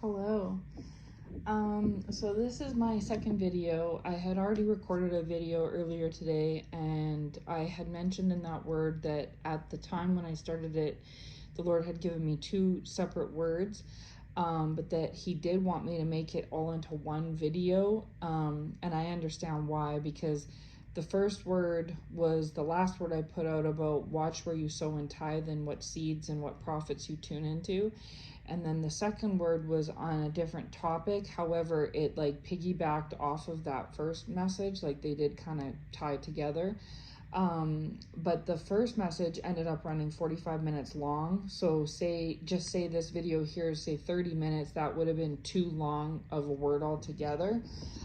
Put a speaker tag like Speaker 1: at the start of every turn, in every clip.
Speaker 1: Hello. So this is my second video. I had already recorded a video earlier today, and I had mentioned in that word that at the time when I started it, the Lord had given me two separate words, but that He did want me to make it all into one video, and I understand why, because the first word was the last word I put out about watch where you sow and tithe and what seeds and what profits you tune into. And then the second word was on a different topic. However, it like piggybacked off of that first message, like they did kind of tie together. But the first message ended up running 45 minutes long. So just say this video here is say 30 minutes, that would have been too long of a word altogether.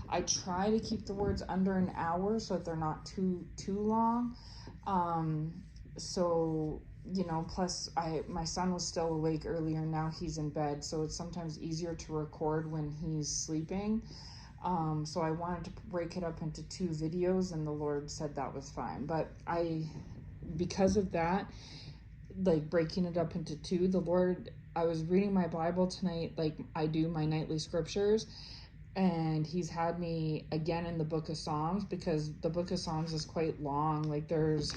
Speaker 1: I try to keep the words under an hour so that they're not too long. So, you know, plus my son was still awake earlier, now he's in bed, so it's sometimes easier to record when he's sleeping. So I wanted to break it up into two videos, and the Lord said that was fine. But because of that, like breaking it up into two, I was reading my Bible tonight, like I do my nightly scriptures, and He's had me again in the book of Psalms, because the book of Psalms is quite long. Like there's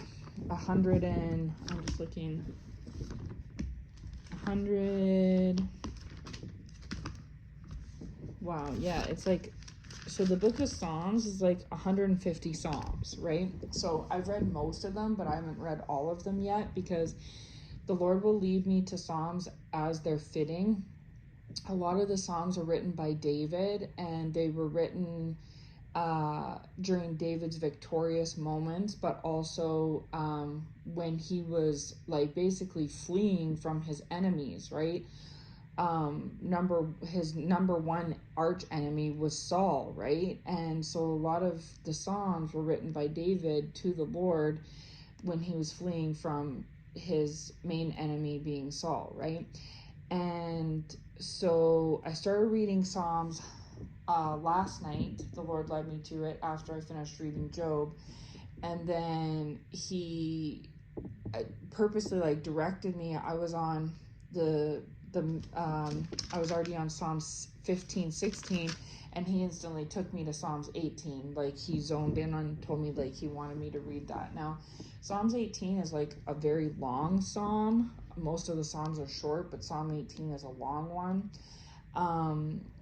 Speaker 1: 100. Wow, yeah, it's like, so the book of Psalms is like 150 Psalms, right? So I've read most of them, but I haven't read all of them yet, because the Lord will lead me to Psalms as they're fitting. A lot of the Psalms are written by David, and they were written during David's victorious moments, but also when he was like basically fleeing from his enemies, right? His number one arch enemy was Saul, right? And so a lot of the Psalms were written by David to the Lord when he was fleeing from his main enemy being Saul, right? And so I started reading Psalms last night. The Lord led me to it after I finished reading Job, and then He purposely like directed me. I was on I was already on Psalms 15, 16, and He instantly took me to Psalms 18. Like He zoned in on, told me like He wanted me to read that. Now, Psalms 18 is like a very long psalm. Most of the Psalms are short, but Psalm 18 is a long one.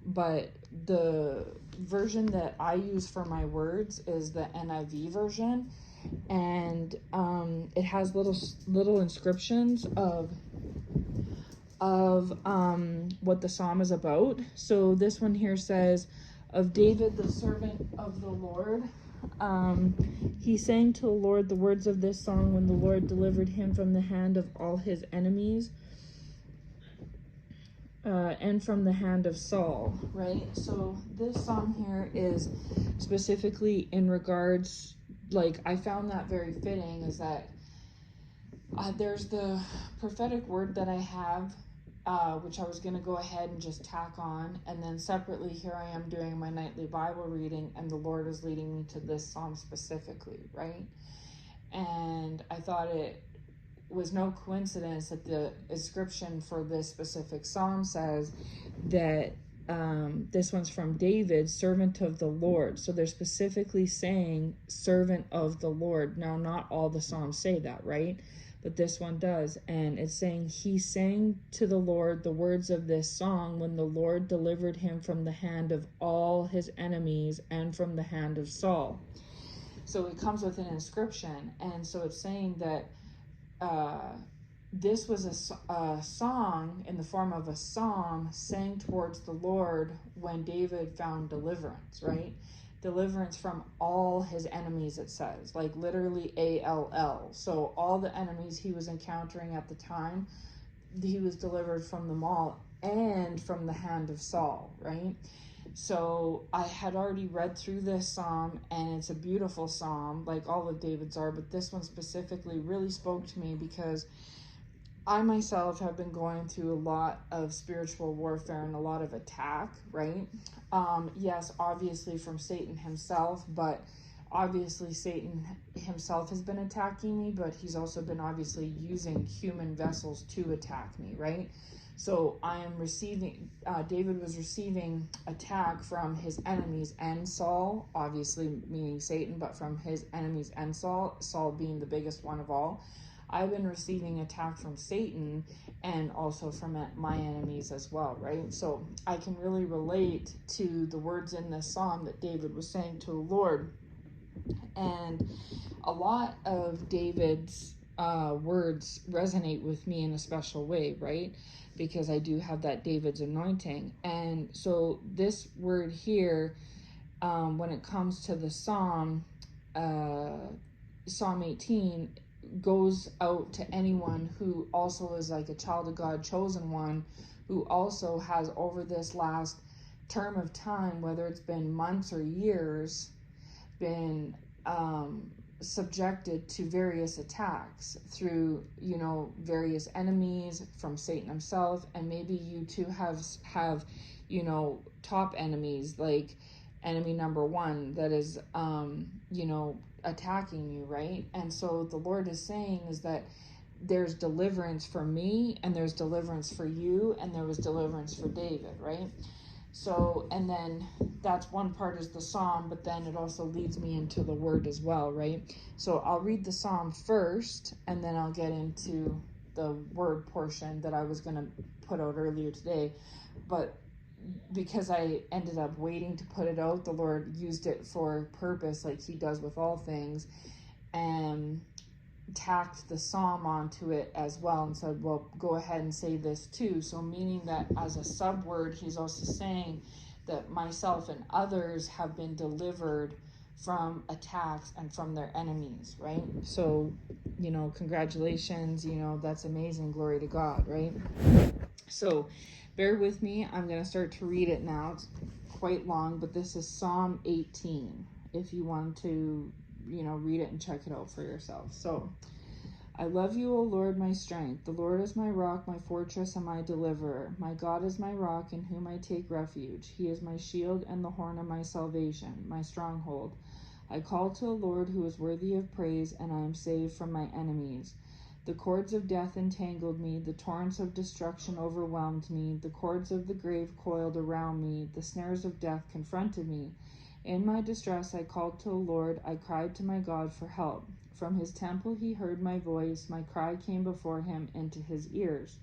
Speaker 1: But the version that I use for my words is the NIV version, and it has little inscriptions of what the psalm is about. So this one here says, of David, the servant of the Lord. He sang to the Lord the words of this song when the Lord delivered him from the hand of all his enemies, and from the hand of Saul, right? So this song here is specifically in regards, like I found that very fitting, is that there's the prophetic word that I have, which I was going to go ahead and just tack on, and then separately here I am doing my nightly Bible reading, and the Lord is leading me to this psalm specifically, right? And I thought it was no coincidence that the inscription for this specific psalm says that this one's from David, servant of the Lord. So they're specifically saying servant of the Lord. Now, not all the psalms say that, right? But this one does. And it's saying he sang to the Lord the words of this song when the Lord delivered him from the hand of all his enemies and from the hand of Saul. So it comes with an inscription. And so it's saying that this was a song in the form of a psalm sang towards the Lord when David found deliverance, right? Deliverance from all his enemies, it says, like literally ALL. So all the enemies he was encountering at the time, he was delivered from them all, and from the hand of Saul, right? So I had already read through this psalm, and it's a beautiful psalm, like all of David's are, but this one specifically really spoke to me because I myself have been going through a lot of spiritual warfare and a lot of attack, right? Yes, obviously from Satan himself, but obviously Satan himself has been attacking me, but he's also been obviously using human vessels to attack me, right? So David was receiving attack from his enemies and Saul, obviously meaning Satan, but from his enemies and Saul being the biggest one of all. I've been receiving attack from Satan and also from my enemies as well, right? So I can really relate to the words in this psalm that David was saying to the Lord. And a lot of David's words resonate with me in a special way, right? Because I do have that David's anointing. And so this word here, when it comes to the Psalm 18, goes out to anyone who also is like a child of God, chosen one, who also has over this last term of time, whether it's been months or years, been subjected to various attacks through, various enemies from Satan himself. And maybe you too have top enemies, like enemy number one that is attacking you, right? And so the Lord is saying is that there's deliverance for me, and there's deliverance for you, and there was deliverance for David, right? So, and then that's one part is the psalm, but then it also leads me into the word as well, right? So I'll read the psalm first, and then I'll get into the word portion that I was going to put out earlier today. But because I ended up waiting to put it out, the Lord used it for purpose, like he does with all things, and tacked the psalm onto it as well and said, well, go ahead and say this too. So meaning that as a subword, he's also saying that myself and others have been delivered from attacks and from their enemies, right? So, congratulations, that's amazing. Glory to God, right? So bear with me. I'm going to start to read it now. It's quite long, but this is Psalm 18, if you want to read it and check it out for yourself. So, I love you, O Lord, my strength. The Lord is my rock, my fortress, and my deliverer. My God is my rock, in whom I take refuge. He is my shield and the horn of my salvation, my stronghold. I call to the Lord, who is worthy of praise, and I am saved from my enemies. The cords of death entangled me, the torrents of destruction overwhelmed me, the cords of the grave coiled around me, the snares of death confronted me. In my distress I called to the Lord, I cried to my God for help. From his temple he heard my voice, my cry came before him into his ears.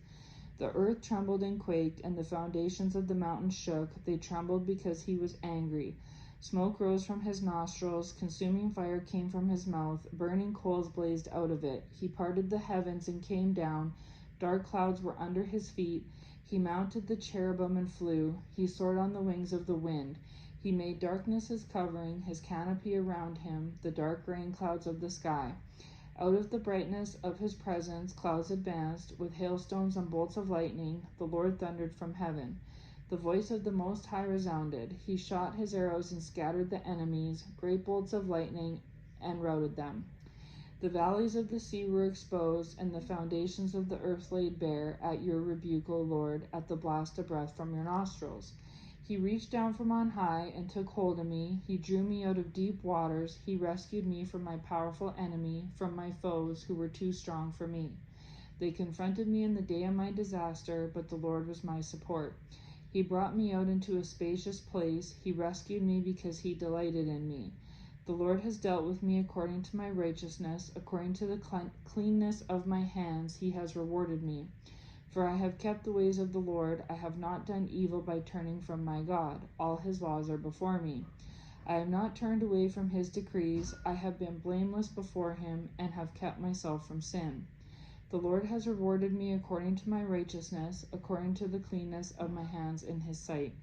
Speaker 1: The earth trembled and quaked, and the foundations of the mountains shook. They trembled because he was angry. Smoke rose from his nostrils, consuming fire came from his mouth, burning coals blazed out of it. He parted the heavens and came down. Dark clouds were under his feet. He mounted the cherubim and flew. He soared on the wings of the wind. He made darkness his covering, his canopy around him, the dark rain clouds of the sky. Out of the brightness of his presence, clouds advanced, with hailstones and bolts of lightning. The Lord thundered from heaven. The voice of the Most High resounded. He shot his arrows and scattered the enemies, great bolts of lightning, and routed them. The valleys of the sea were exposed, and the foundations of the earth laid bare, at your rebuke, O Lord, at the blast of breath from your nostrils. He reached down from on high and took hold of me. He drew me out of deep waters. He rescued me from my powerful enemy, from my foes who were too strong for me. They confronted me in the day of my disaster, but the Lord was my support. He brought me out into a spacious place. He rescued me because he delighted in me. The Lord has dealt with me according to my righteousness, according to the cleanness of my hands. He has rewarded me. For I have kept the ways of the Lord. I have not done evil by turning from my God. All his laws are before me. I have not turned away from his decrees. I have been blameless before him and have kept myself from sin. The Lord has rewarded me according to my righteousness, according to the cleanness of my hands in his sight.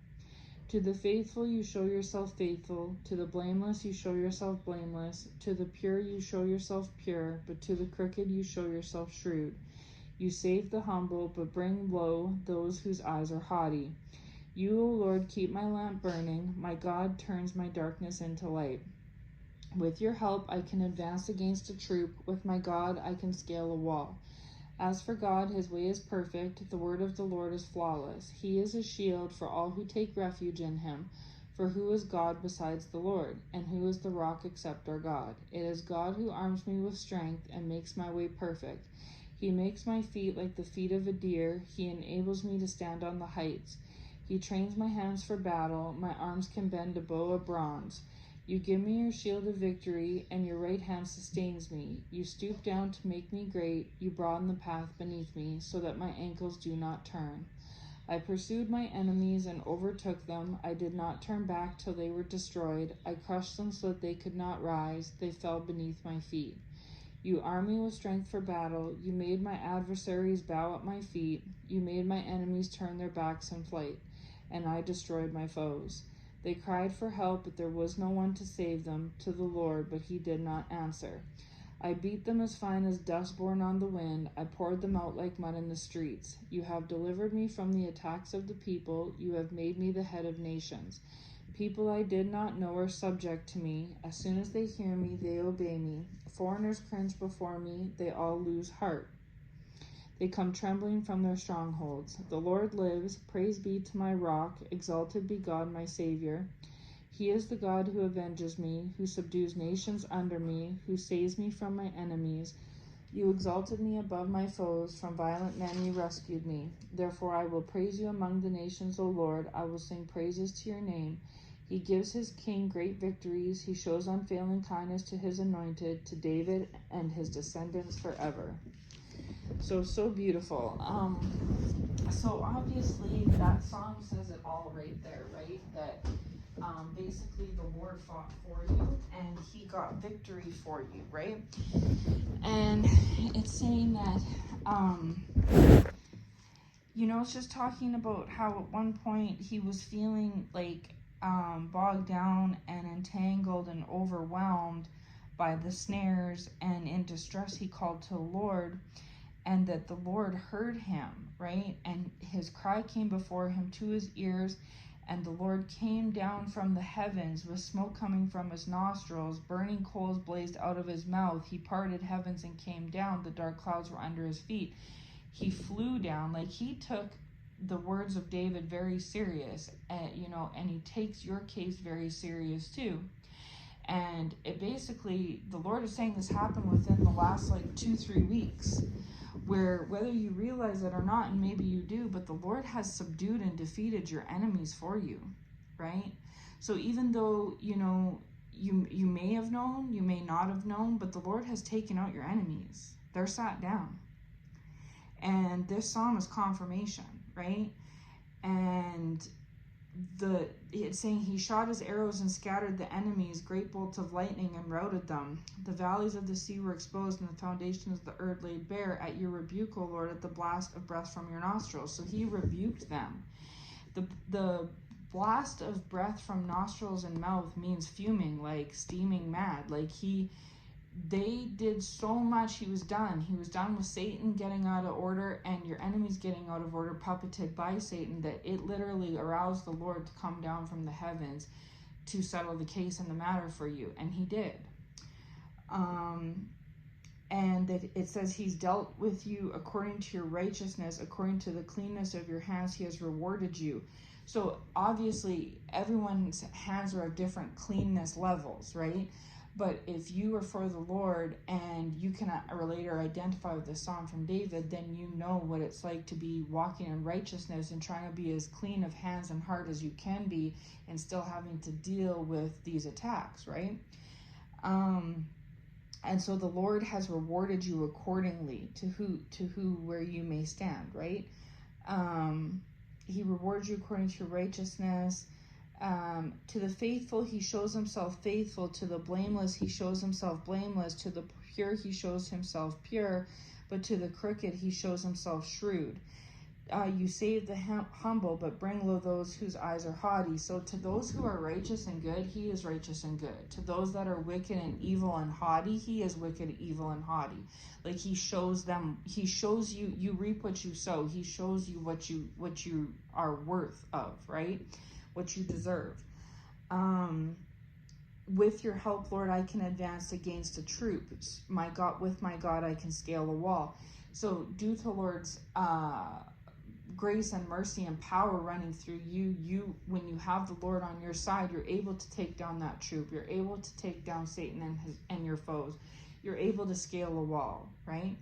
Speaker 1: To the faithful you show yourself faithful, to the blameless you show yourself blameless, to the pure you show yourself pure, but to the crooked you show yourself shrewd. You save the humble, but bring low those whose eyes are haughty. You, O Lord, keep my lamp burning. My God turns my darkness into light. With your help, I can advance against a troop. With my God, I can scale a wall. As for God, his way is perfect. The word of the Lord is flawless. He is a shield for all who take refuge in him. For who is God besides the Lord? And who is the rock except our God? It is God who arms me with strength and makes my way perfect. He makes my feet like the feet of a deer. He enables me to stand on the heights. He trains my hands for battle. My arms can bend a bow of bronze. You give me your shield of victory, and your right hand sustains me. You stoop down to make me great. You broaden the path beneath me, so that my ankles do not turn. I pursued my enemies and overtook them. I did not turn back till they were destroyed. I crushed them so that they could not rise. They fell beneath my feet. You arm me with strength for battle. You made my adversaries bow at my feet. You made my enemies turn their backs in flight, and I destroyed my foes. They cried for help, but there was no one to save them, to the Lord, but he did not answer. I beat them as fine as dust borne on the wind. I poured them out like mud in the streets. You have delivered me from the attacks of the people. You have made me the head of nations. People I did not know are subject to me. As soon as they hear me, they obey me. Foreigners cringe before me. They all lose heart. They come trembling from their strongholds. The Lord lives. Praise be to my rock. Exalted be God, my Savior. He is the God who avenges me, who subdues nations under me, who saves me from my enemies. You exalted me above my foes. From violent men you rescued me. Therefore I will praise you among the nations, O Lord. I will sing praises to your name. He gives his king great victories. He shows unfailing kindness to his anointed, to David and his descendants forever. So beautiful. So obviously that song says it all right there, right? That basically the Lord fought for you and he got victory for you, right? And it's saying that, it's just talking about how at one point he was feeling like bogged down and entangled and overwhelmed by the snares, and in distress he called to the Lord, and that the Lord heard him, right? And his cry came before him to his ears, and the Lord came down from the heavens with smoke coming from his nostrils. Burning coals blazed out of his mouth. He parted heavens and came down. The dark clouds were under his feet. He flew down. Like, he took the words of David very serious, and he takes your case very serious too. And it basically, the Lord is saying this happened within the last 2-3 weeks, where whether you realize it or not, and maybe you do, but the Lord has subdued and defeated your enemies for you, right? So even though, you may have known, you may not have known, but the Lord has taken out your enemies. They're sat down. And this psalm is confirmation, right? And it's saying he shot his arrows and scattered the enemies, great bolts of lightning, and routed them. The valleys of the sea were exposed, and the foundations of the earth laid bare at your rebuke, O Lord, at the blast of breath from your nostrils. So he rebuked them. The blast of breath from nostrils and mouth means fuming, like steaming mad. They did so much. He was done. He was done with Satan getting out of order and your enemies getting out of order, puppeted by Satan, that it literally aroused the Lord to come down from the heavens to settle the case and the matter for you. And he did. And that it says he's dealt with you according to your righteousness, according to the cleanness of your hands, he has rewarded you. So obviously everyone's hands are of different cleanness levels, right? But if you are for the Lord and you cannot relate or identify with the song from David, then you know what it's like to be walking in righteousness and trying to be as clean of hands and heart as you can be, and still having to deal with these attacks, right? And so the Lord has rewarded you accordingly to where you may stand, right? He rewards you according to your righteousness. To the faithful, he shows himself faithful. To the blameless, he shows himself blameless. To the pure, he shows himself pure. But to the crooked, he shows himself shrewd. You save the humble, but bring low those whose eyes are haughty. So to those who are righteous and good, he is righteous and good. To those that are wicked and evil and haughty, he is wicked, evil, and haughty. He shows them, he shows you, you reap what you sow. He shows you what you are worth of, right? What you deserve. With your help, Lord, I can advance against a troop. With my God, I can scale a wall. So due to Lord's grace and mercy and power running through you, when you have the Lord on your side, you're able to take down that troop. You're able to take down Satan and your foes. You're able to scale a wall, right?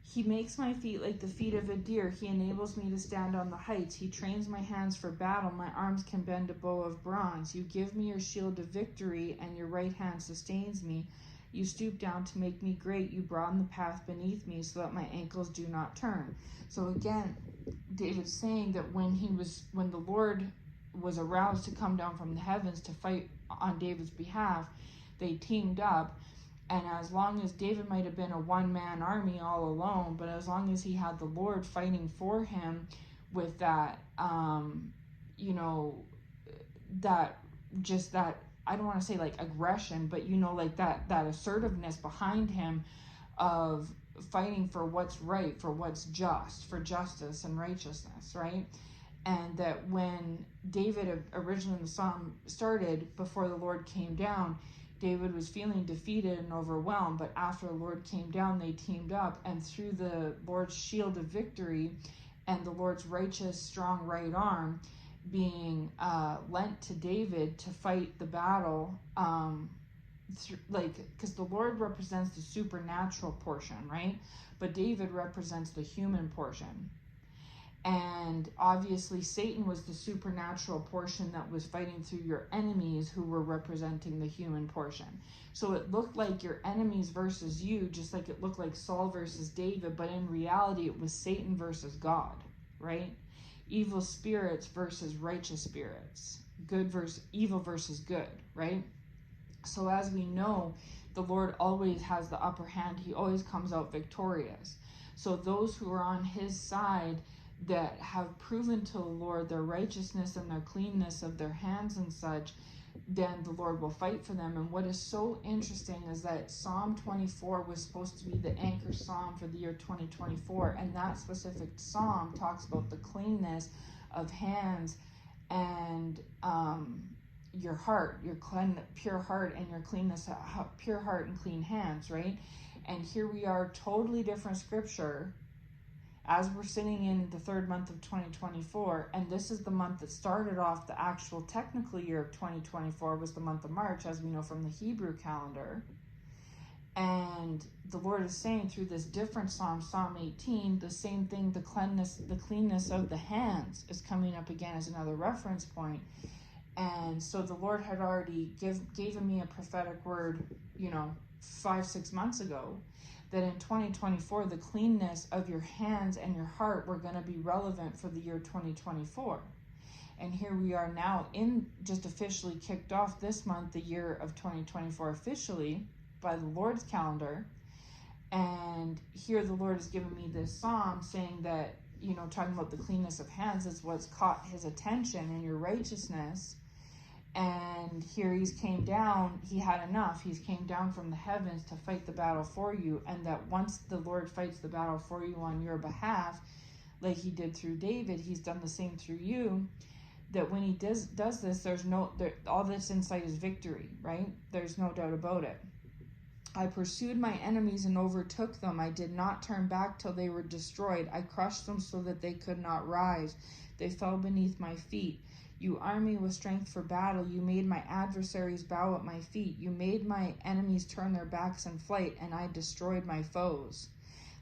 Speaker 1: He makes my feet like the feet of a deer. He enables me to stand on the heights. He trains my hands for battle. My arms can bend a bow of bronze. You give me your shield of victory, and your right hand sustains me. You stoop down to make me great. You broaden the path beneath me so that my ankles do not turn. So again, David's saying that when the Lord was aroused to come down from the heavens to fight on David's behalf, they teamed up. And as long as David might have been a one-man army all alone, but as long as he had the Lord fighting for him with that, that I don't want to say like aggression, but like that assertiveness behind him of fighting for what's right, for what's just, for justice and righteousness, right? And that when David originally in the psalm started, before the Lord came down, David was feeling defeated and overwhelmed, but after the Lord came down, they teamed up, and through the Lord's shield of victory and the Lord's righteous, strong right arm being lent to David to fight the battle, because the Lord represents the supernatural portion, right? But David represents the human portion. And obviously Satan was the supernatural portion that was fighting through your enemies, who were representing the human portion. So it looked like your enemies versus you, just like it looked like Saul versus David, but in reality it was Satan versus God, right? Evil spirits versus righteous spirits, evil versus good, right? So as we know, the Lord always has the upper hand. He always comes out victorious. So those who are on his side, that have proven to the Lord their righteousness and their cleanness of their hands and such, then the Lord will fight for them. And what is so interesting is that Psalm 24 was supposed to be the anchor psalm for the year 2024, and that specific psalm talks about the cleanness of hands and your heart, your pure heart, and your cleanness, pure heart and clean hands, right? And here we are, totally different scripture, as we're sitting in the third month of 2024, and this is the month that started off the actual technical year of 2024, was the month of March, as we know from the Hebrew calendar. And the Lord is saying through this different psalm, Psalm 18, the same thing. The cleanness of the hands is coming up again as another reference point. And so the Lord had already given me a prophetic word, 5-6 months ago, that in 2024, the cleanness of your hands and your heart were going to be relevant for the year 2024. And here we are now, just officially kicked off this month, the year of 2024 officially by the Lord's calendar. And here the Lord has given me this psalm saying that, talking about the cleanness of hands is what's caught his attention, and your righteousness. And here he had enough. He's came down from the heavens to fight the battle for you. And that once the Lord fights the battle for you on your behalf, like he did through David, he's done the same through you. That when he does this, all this insight is victory, right? There's no doubt about it. I pursued my enemies and overtook them. I did not turn back till they were destroyed. I crushed them so that they could not rise. They fell beneath my feet. You armed me with strength for battle. You made my adversaries bow at my feet. You made my enemies turn their backs in flight, and I destroyed my foes.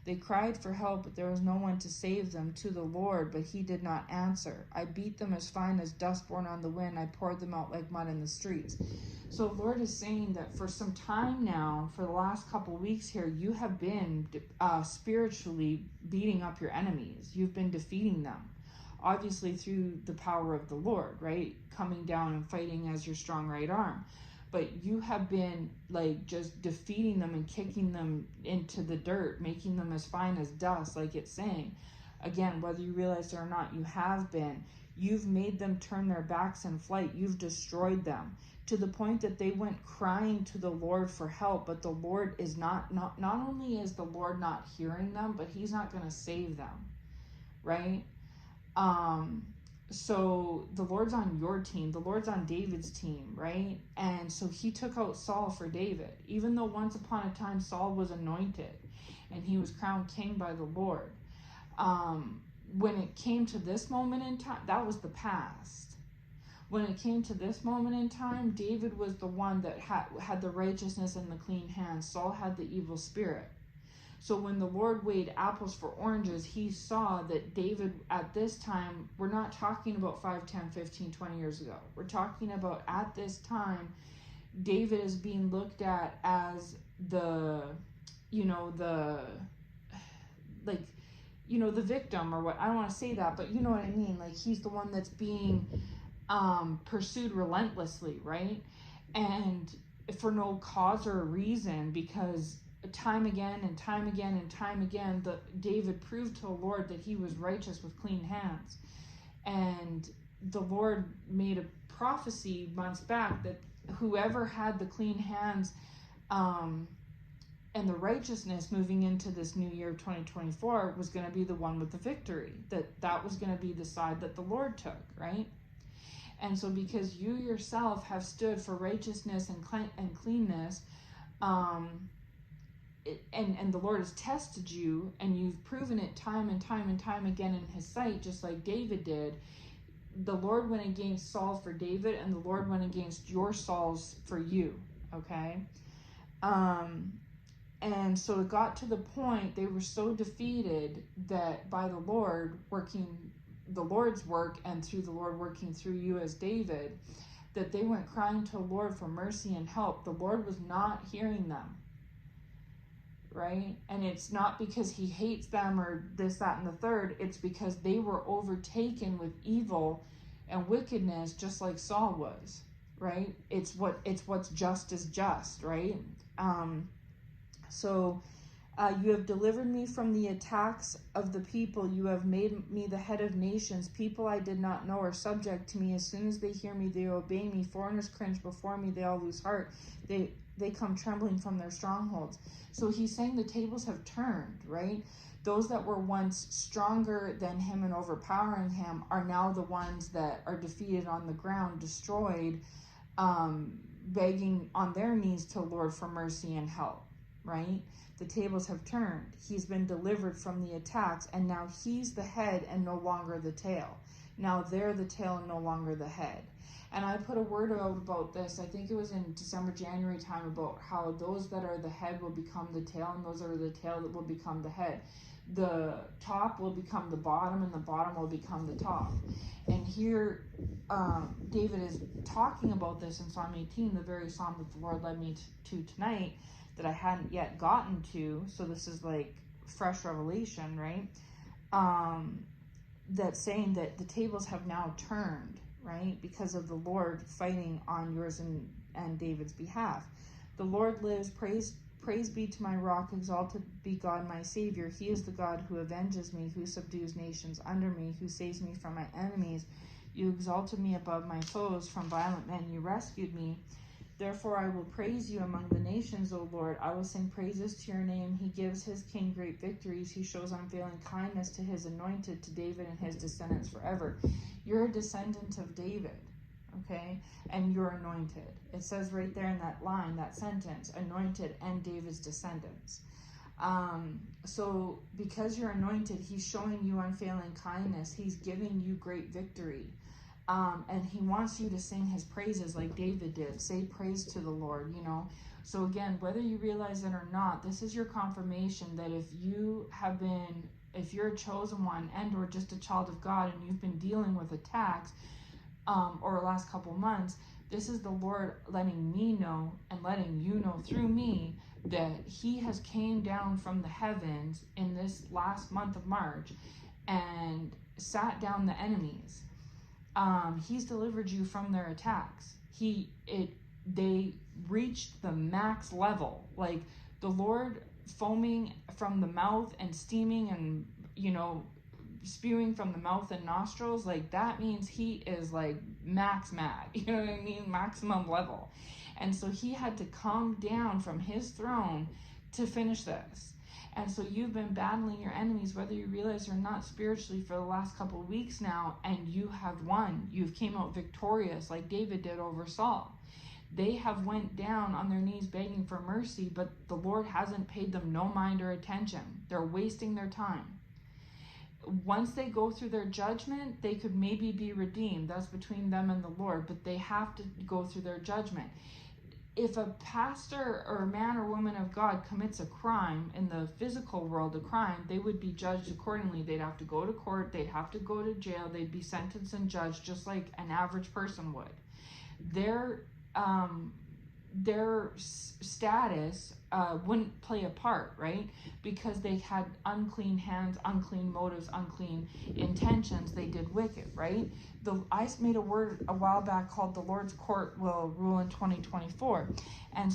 Speaker 1: They cried for help, but there was no one to save them, to the Lord, but he did not answer. I beat them as fine as dust borne on the wind. I poured them out like mud in the streets. So the Lord is saying that for some time now, for the last couple of weeks here, you have been spiritually beating up your enemies. You've been defeating them. Obviously through the power of the Lord, right? Coming down and fighting as your strong right arm. But you have been just defeating them and kicking them into the dirt, making them as fine as dust, like it's saying. Again, whether you realize it or not, you have been. You've made them turn their backs in flight. You've destroyed them to the point that they went crying to the Lord for help. But the Lord is not only is the Lord not hearing them, but he's not going to save them, right? So the Lord's on your team. The Lord's on David's team, right? And so he took out Saul for David, even though once upon a time Saul was anointed and he was crowned king by the Lord. When it came to this moment in time, that was the past. When it came to this moment in time, David was the one that had the righteousness and the clean hands. Saul had the evil spirit. So when the Lord weighed apples for oranges, he saw that David at this time, we're not talking about 5, 10, 15, 20 years ago. We're talking about at this time, David is being looked at as the victim, or what. I don't want to say that, but you know what I mean. Like, he's the one that's being pursued relentlessly, right? And for no cause or reason, because time again and time again and time again, David proved to the Lord that he was righteous with clean hands. And the Lord made a prophecy months back that whoever had the clean hands and the righteousness moving into this new year of 2024 was going to be the one with the victory, that was going to be the side that the Lord took, right? And so because you yourself have stood for righteousness and cleanness, and the Lord has tested you, and you've proven it time and time and time again in his sight, just like David did. The Lord went against Saul for David, and the Lord went against your Sauls for you, okay? And so it got to the point, they were so defeated that by the Lord working the Lord's work, and through the Lord working through you as David, that they went crying to the Lord for mercy and help. The Lord was not hearing them, right? And it's not because he hates them or this, that, and the third. It's because they were overtaken with evil and wickedness, just like Saul was, right? It's what's just is just, right? So you have delivered me from the attacks of the people. You have made me the head of nations. People I did not know are subject to me. As soon as they hear me, they obey me. Foreigners cringe before me. They all lose heart. They come trembling from their strongholds. So he's saying the tables have turned, right? Those that were once stronger than him and overpowering him are now the ones that are defeated on the ground, destroyed, begging on their knees to the Lord for mercy and help, right? The tables have turned. He's been delivered from the attacks, and now he's the head and no longer the tail. Now they're the tail and no longer the head. And I put a word out about this, I think it was in December, January time, about how those that are the head will become the tail, and those that are the tail that will become the head. The top will become the bottom, and the bottom will become the top. And here David is talking about this in Psalm 18, the very psalm that the Lord led me to tonight, that I hadn't yet gotten to. So this is like fresh revelation, right? That's saying that the tables have now turned, right? Because of the Lord fighting on yours and David's behalf. The Lord lives. Praise be to my rock. Exalted be God, my Savior. He is the God who avenges me, who subdues nations under me, who saves me from my enemies. You exalted me above my foes. From violent men you rescued me. Therefore I will praise you among the nations, O Lord. I will sing praises to your name. He gives his king great victories. He shows unfailing kindness to his anointed, to David and his descendants forever. You're a descendant of David, okay? And you're anointed. It says right there in that line, that sentence, anointed and David's descendants. So because you're anointed, he's showing you unfailing kindness. He's giving you great victory. And he wants you to sing his praises like David did. Say praise to the Lord, you know. So again, whether you realize it or not, this is your confirmation that if you're a chosen one and or just a child of God, and you've been dealing with attacks over the last couple months, this is the Lord letting me know and letting you know through me that he has came down from the heavens in this last month of March and sat down the enemies. He's delivered you from their attacks. They reached the max level. Like the Lord foaming from the mouth and steaming and, you know, spewing from the mouth and nostrils, like that means he is like max mad, you know what I mean? Maximum level. And so he had to come down from his throne to finish this. And so you've been battling your enemies, whether you realize or not, spiritually for the last couple of weeks now, and you have won. You've came out victorious like David did over Saul. They have went down on their knees begging for mercy, but the Lord hasn't paid them no mind or attention. They're wasting their time. once they go through their judgment, they could maybe be redeemed. That's between them and the Lord, but they have to go through their judgment. If a pastor or a man or woman of God commits a crime in the physical world, a crime, they would be judged accordingly. They'd have to go to court, they'd have to go to jail, they'd be sentenced and judged just like an average person would. Their status wouldn't play a part, right? Because they had unclean hands, unclean motives, unclean intentions. They did wicked, right? I made a word a while back called the Lord's court will rule in 2024. And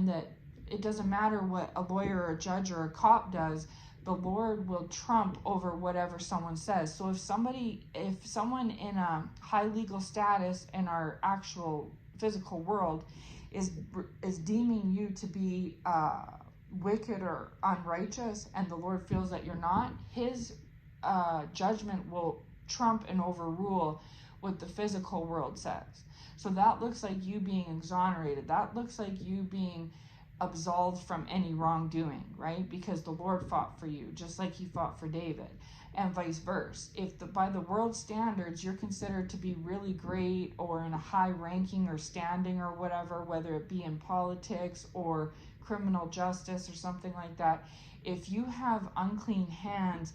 Speaker 1: that it doesn't matter what a lawyer or a judge or a cop does, the Lord will trump over whatever someone says. So if someone in a high legal status in our actual physical world is deeming you to be wicked or unrighteous, and the Lord feels that you're not, his judgment will trump and overrule what the physical world says. So that looks like you being exonerated. That looks like you being absolved from any wrongdoing, right? Because the Lord fought for you, just like he fought for David, and vice versa. If by the world standards you're considered to be really great or in a high ranking or standing or whatever, whether it be in politics or criminal justice or something like that, if you have unclean hands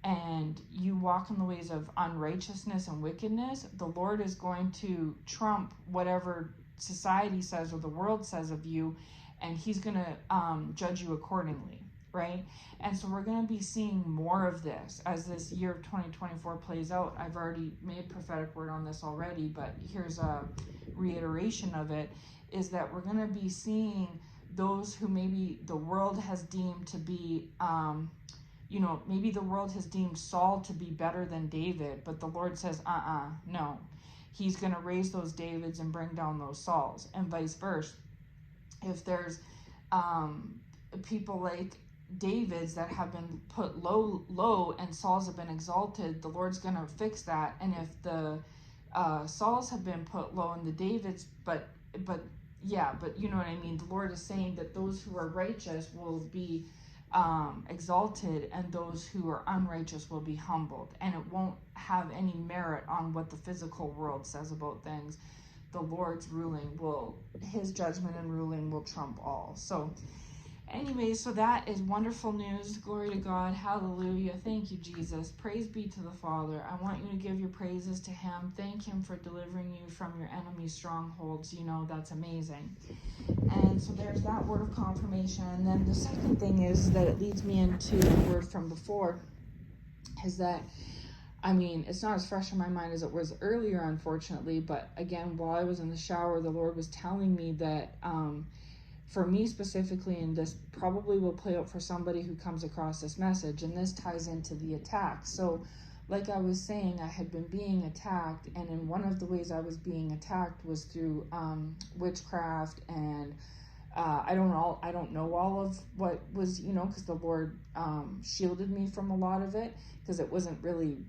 Speaker 1: and you walk in the ways of unrighteousness and wickedness, the Lord is going to trump whatever society says or the world says of you, and he's going to judge you accordingly, right? And so we're going to be seeing more of this as this year of 2024 plays out. I've already made prophetic word on this already, but here's a reiteration of it, is that we're going to be seeing those who maybe the world has deemed to be maybe the world has deemed Saul to be better than David, but the Lord says, no. He's going to raise those Davids and bring down those Sauls, and vice versa. If there's people like Davids that have been put low and Sauls have been exalted, the Lord's going to fix that. And if the Sauls have been put low and the Davids, but you know what I mean? The Lord is saying that those who are righteous will be exalted, and those who are unrighteous will be humbled, and it won't have any merit on what the physical world says about things. The Lord's his judgment and ruling will trump all. So anyways, so that is wonderful news. Glory to God. Hallelujah. Thank you, Jesus. Praise be to the Father. I want you to give your praises to him. Thank him for delivering you from your enemy's strongholds. That's amazing. And so there's that word of confirmation. And then the second thing is that it leads me into the word from before, is that, it's not as fresh in my mind as it was earlier, unfortunately, but again, while I was in the shower, the Lord was telling me that for me specifically, and this probably will play out for somebody who comes across this message, and this ties into the attack. So like I was saying, I had been being attacked, and in one of the ways I was being attacked was through witchcraft, and I don't know all of what was, because the Lord shielded me from a lot of it, because it wasn't really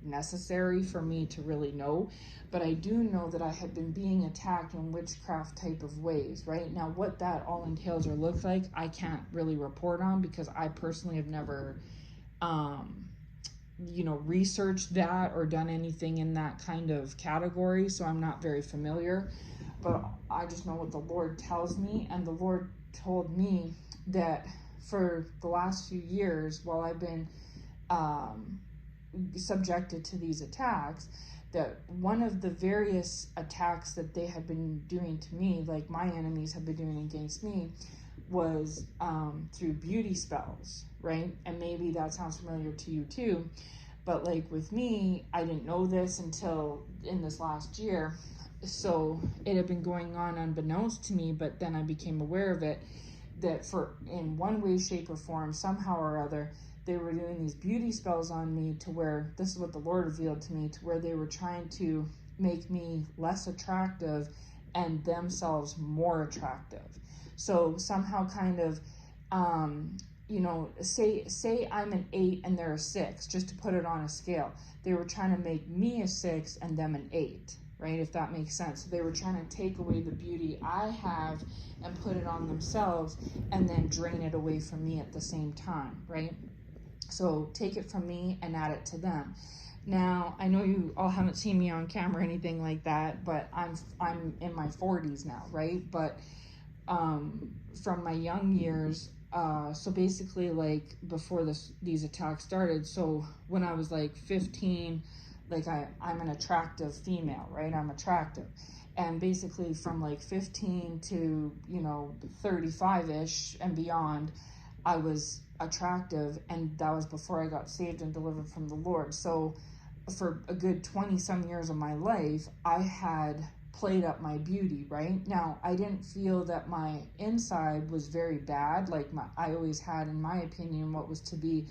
Speaker 1: necessary for me to really know. But I do know that I had been being attacked in witchcraft type of ways, right? Now, what that all entails or looks like, I can't really report on, because I personally have never, researched that or done anything in that kind of category. So I'm not very familiar, but I just know what the Lord tells me. And the Lord told me that for the last few years, while I've been, subjected to these attacks, that one of the various attacks that they had been doing to me, like my enemies have been doing against me, was through beauty spells, right? And maybe that sounds familiar to you too, but like with me, I didn't know this until in this last year. So it had been going on unbeknownst to me, but then I became aware of it, that in one way, shape, or form, somehow or other, they were doing these beauty spells on me, to where, this is what the Lord revealed to me, to where they were trying to make me less attractive and themselves more attractive. So somehow kind of, say I'm an 8 and they're a 6, just to put it on a scale. They were trying to make me a 6 and them an 8, right? If that makes sense. So they were trying to take away the beauty I have and put it on themselves, and then drain it away from me at the same time, right? So take it from me and add it to them. Now, I know you all haven't seen me on camera or anything like that, but I'm in my 40s now, right? But from my young years, so basically like before these attacks started, so when I was like 15, like I'm an attractive female, right? I'm attractive. And basically from like 15 to, 35-ish and beyond, I was attractive, and that was before I got saved and delivered from the Lord. So for a good 20 some years of my life, I had played up my beauty, right? Now, I didn't feel that my inside was very bad. Like I always had, in my opinion, what was to be,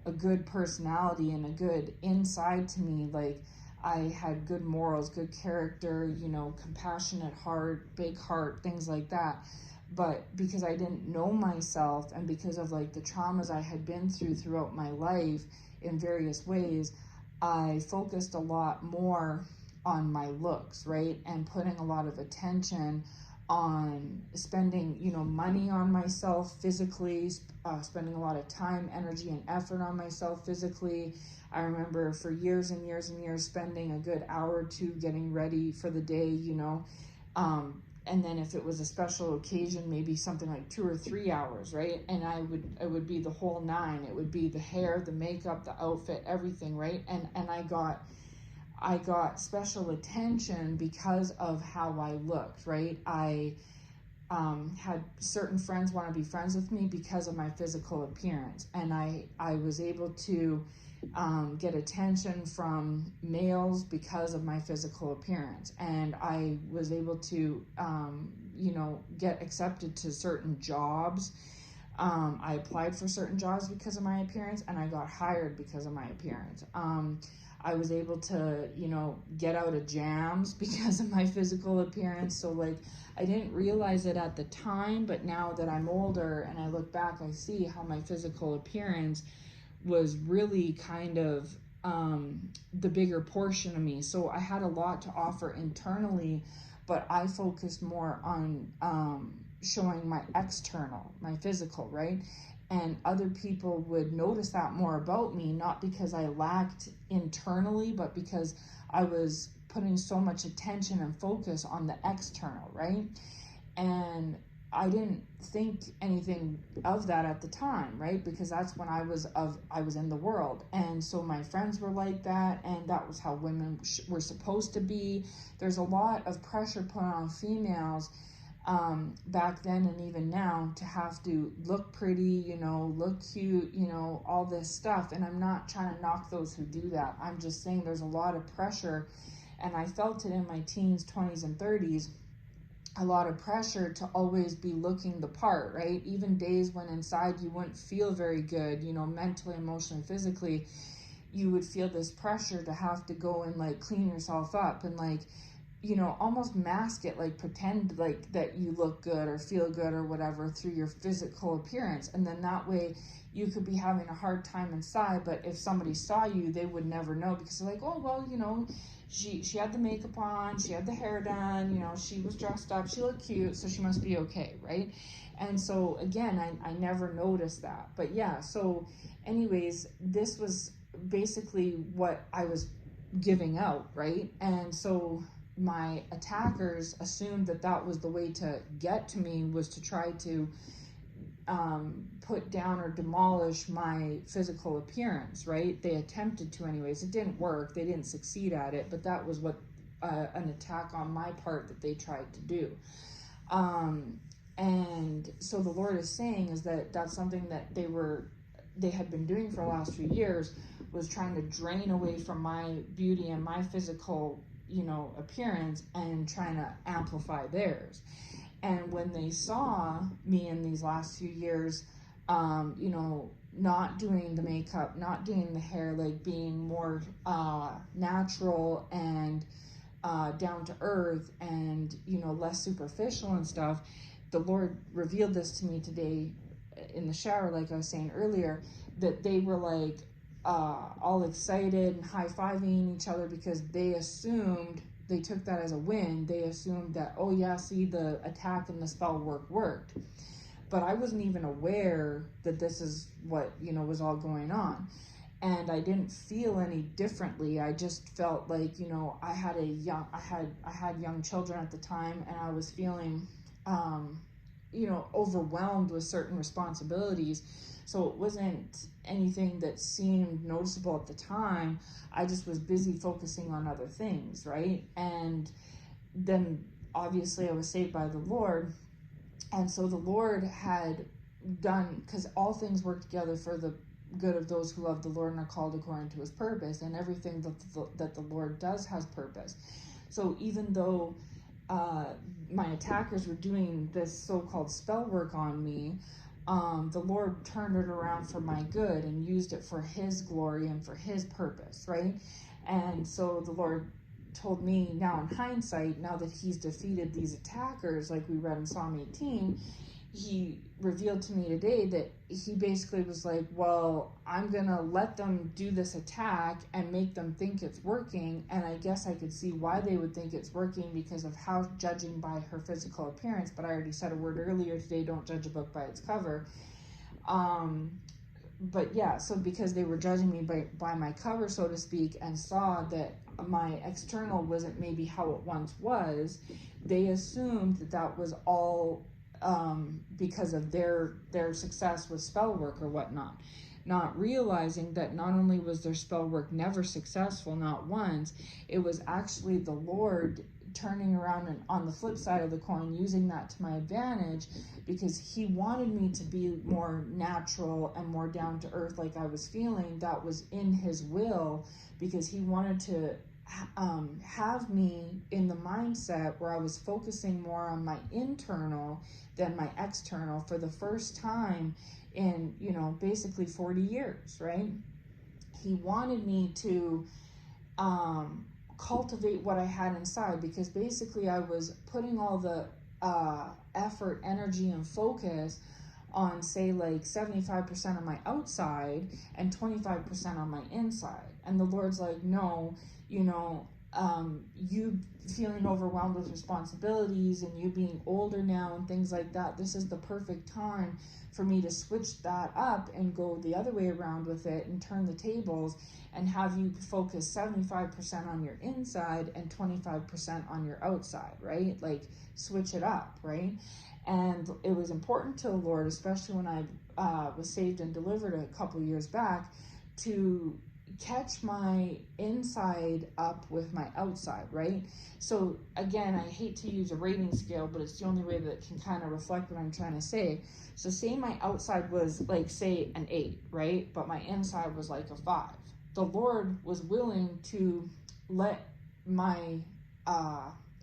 Speaker 1: a good personality and a good inside to me. Like I had good morals, good character, compassionate heart, big heart, things like that. But because I didn't know myself, and because of like the traumas I had been throughout my life in various ways, I focused a lot more on my looks, right? And putting a lot of attention on spending, money on myself physically, spending a lot of time, energy, and effort on myself physically. I remember for years and years and years spending a good hour or two getting ready for the day, and then if it was a special occasion, maybe something like 2 or 3 hours, right? And it would be the whole nine. It would be the hair, the makeup, the outfit, everything, right? And I got special attention because of how I looked, right? I had certain friends want to be friends with me because of my physical appearance, and I was able to get attention from males because of my physical appearance, and I was able to get accepted to certain jobs. I applied for certain jobs because of my appearance, and I got hired because of my appearance. I was able to, get out of jams because of my physical appearance. So like, I didn't realize it at the time, but now that I'm older and I look back, I see how my physical appearance was really kind of the bigger portion of me. So I had a lot to offer internally, but I focused more on showing my external, my physical, right? And other people would notice that more about me, not because I lacked internally, but because I was putting so much attention and focus on the external, right? And I didn't think anything of that at the time, right? Because that's when I was in the world, and so my friends were like that, and that was how women were supposed to be. There's a lot of pressure put on females back then and even now to have to look pretty, look cute, all this stuff. And I'm not trying to knock those who do that. I'm just saying there's a lot of pressure, and I felt it in my teens, 20s, and 30s. A lot of pressure to always be looking the part, right? Even days when inside you wouldn't feel very good, mentally, emotionally, physically, you would feel this pressure to have to go and like clean yourself up and like, almost mask it, like pretend like that you look good or feel good or whatever through your physical appearance. And then that way you could be having a hard time inside, but if somebody saw you, they would never know, because they're like, oh, well, she had the makeup on, she had the hair done, she was dressed up, she looked cute, so she must be okay, right? And so again, I never noticed that. But yeah, so anyways, this was basically what I was giving out, right? And so my attackers assumed that was the way to get to me, was to try to put down or demolish my physical appearance, right? They attempted to anyways. It didn't work. They didn't succeed at it, but that was what an attack on my part that they tried to do. And so the Lord is saying is that that's something that they had been doing for the last few years, was trying to drain away from my beauty and my physical appearance, and trying to amplify theirs. And when they saw me in these last few years, not doing the makeup, not doing the hair, like being more natural and down to earth and, less superficial and stuff, the Lord revealed this to me today in the shower, like I was saying earlier, that they were like, all excited and high-fiving each other because they took that as a win. They assumed that, oh yeah, see, the attack and the spell worked. but I wasn't even aware that this is what, was all going on. And I didn't feel any differently. I just felt like, I had young children at the time, and I was feeling, overwhelmed with certain responsibilities. So it wasn't anything that seemed noticeable at the time. I just was busy focusing on other things, right? And then obviously I was saved by the Lord. And so the Lord had done, because all things work together for the good of those who love the Lord and are called according to his purpose, and everything that the Lord does has purpose. So even though my attackers were doing this so-called spell work on me, the Lord turned it around for my good and used it for his glory and for his purpose, right? And so the Lord told me now in hindsight, now that he's defeated these attackers, like we read in Psalm 18, he revealed to me today that he basically was like, well, I'm gonna let them do this attack and make them think it's working. And I guess I could see why they would think it's working, because of how judging by her physical appearance. But I already said a word earlier today, don't judge a book by its cover. But yeah, so because they were judging me by my cover, so to speak, and saw that my external wasn't maybe how it once was, they assumed that was all because of their success with spell work or whatnot, not realizing that not only was their spell work never successful, not once, it was actually the Lord turning around and on the flip side of the coin, using that to my advantage, because he wanted me to be more natural and more down to earth like I was feeling. That was in his will, because he wanted to have me in the mindset where I was focusing more on my internal than my external for the first time in, basically 40 years, right? He wanted me to cultivate what I had inside, because basically I was putting all the effort, energy, and focus on, say, like 75% on my outside and 25% on my inside. And the Lord's like, no, you feeling overwhelmed with responsibilities and you being older now and things like that, this is the perfect time for me to switch that up and go the other way around with it and turn the tables and have you focus 75% on your inside and 25% on your outside, right? Like, switch it up, right? And it was important to the Lord, especially when I was saved and delivered a couple years back, to catch my inside up with my outside, right? So again, I hate to use a rating scale, but it's the only way that it can kind of reflect what I'm trying to say. So say my outside was like, say, an 8, right? But my inside was like a 5. The Lord was willing to let my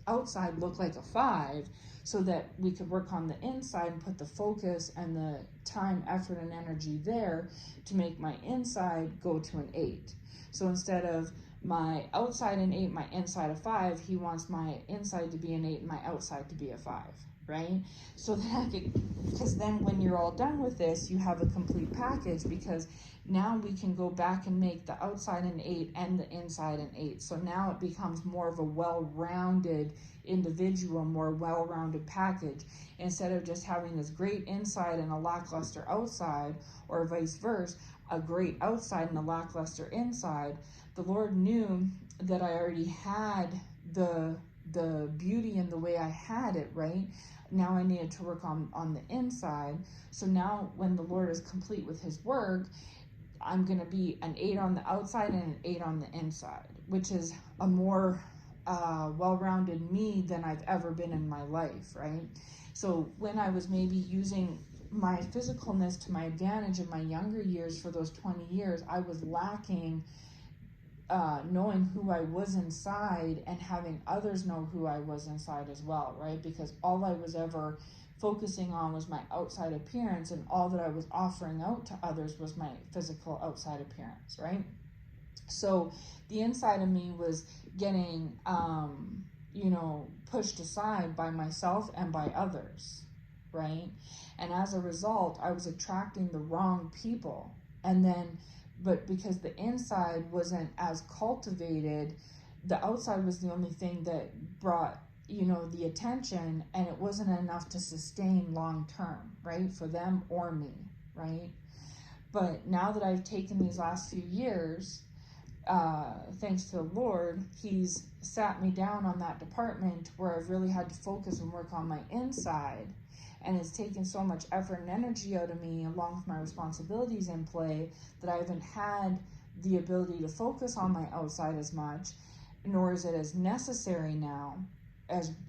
Speaker 1: outside look like a 5 so that we could work on the inside and put the focus and the time, effort, and energy there to make my inside go to an 8. So instead of my outside an 8, my inside a 5, he wants my inside to be an 8 and my outside to be a 5, right? So that because then when you're all done with this, you have a complete package, because now we can go back and make the outside an 8 and the inside an 8. So now it becomes more of a well-rounded individual, more well-rounded package, instead of just having this great inside and a lackluster outside, or vice versa, a great outside and a lackluster inside. The Lord knew that I already had the beauty in the way I had it, right? Now I needed to work on the inside. So now when the Lord is complete with his work, I'm going to be an 8 on the outside and an 8 on the inside, which is a more well-rounded me than I've ever been in my life, right? So when I was maybe using my physicalness to my advantage in my younger years for those 20 years, I was lacking knowing who I was inside and having others know who I was inside as well, right? Because all I was ever focusing on was my outside appearance, and all that I was offering out to others was my physical outside appearance, right? So the inside of me was getting, pushed aside by myself and by others, right? And as a result, I was attracting the wrong people. And then, but because the inside wasn't as cultivated, the outside was the only thing that brought the attention, and it wasn't enough to sustain long term, right, for them or me, right? But now that I've taken these last few years, thanks to the Lord, he's sat me down on that department where I've really had to focus and work on my inside, and it's taken so much effort and energy out of me along with my responsibilities in play that I haven't had the ability to focus on my outside as much, nor is it as necessary now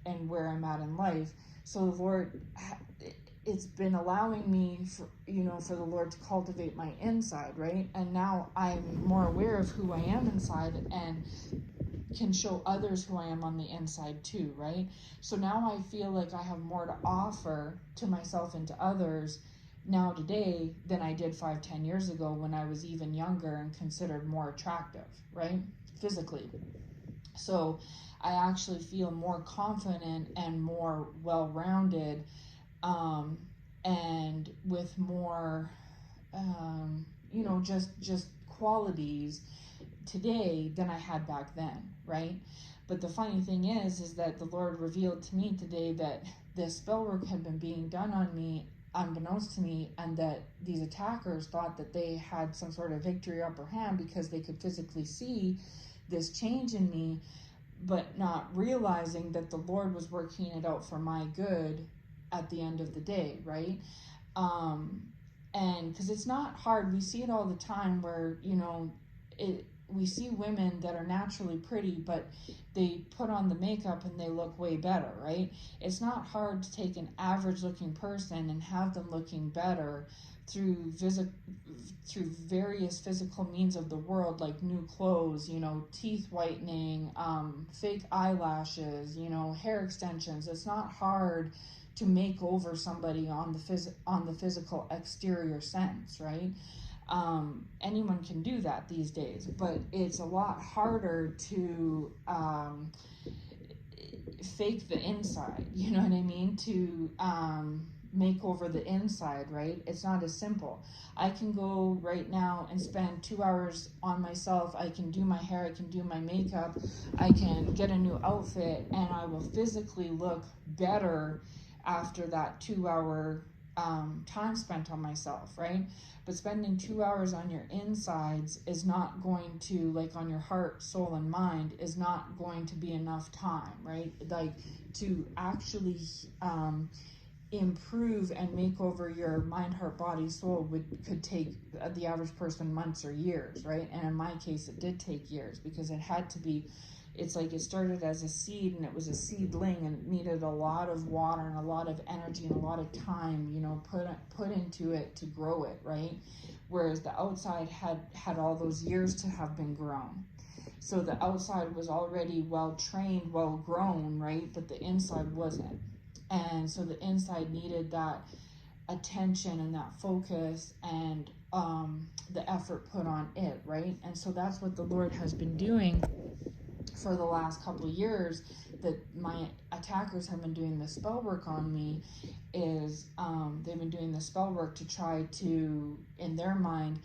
Speaker 1: and where I'm at in life. So the Lord, it's been allowing me for the Lord to cultivate my inside, right? And now I'm more aware of who I am inside and can show others who I am on the inside too, right? So now I feel like I have more to offer to myself and to others now today than I did 5-10 years ago when I was even younger and considered more attractive, right? Physically. So I actually feel more confident and more well-rounded, and with more, just qualities today than I had back then, right? But the funny thing is that the Lord revealed to me today that this spell work had been being done on me unbeknownst to me, and that these attackers thought that they had some sort of victory or upper hand because they could physically see this change in me, but not realizing that the Lord was working it out for my good at the end of the day, right? And because it's not hard, we see it all the time where, we see women that are naturally pretty, but they put on the makeup and they look way better, right? It's not hard to take an average looking person and have them looking better through various physical means of the world, like new clothes, teeth whitening, fake eyelashes, hair extensions. It's not hard to make over somebody on the physical exterior sense, right? Anyone can do that these days, but it's a lot harder to fake the inside, you know what I mean? To make over the inside, right? It's not as simple. I can go right now and spend 2 hours on myself. I can do my hair, I can do my makeup, I can get a new outfit, and I will physically look better after that 2 hour time spent on myself, right? But spending 2 hours on your insides is not going to, like on your heart, soul, and mind, is not going to be enough time, right? Like to actually improve and make over your mind, heart, body, soul could take the average person months or years, right? And in my case, it did take years because it had to be. It's like it started as a seed, and it was a seedling, and it needed a lot of water and a lot of energy and a lot of time, put into it to grow it, right? Whereas the outside had all those years to have been grown. So the outside was already well trained, well grown, right? But the inside wasn't. And so the inside needed that attention and that focus and the effort put on it, right? And so that's what the Lord has been doing for the last couple of years, that my attackers have been doing the spell work on me, is they've been doing the spell work to try to, in their mind,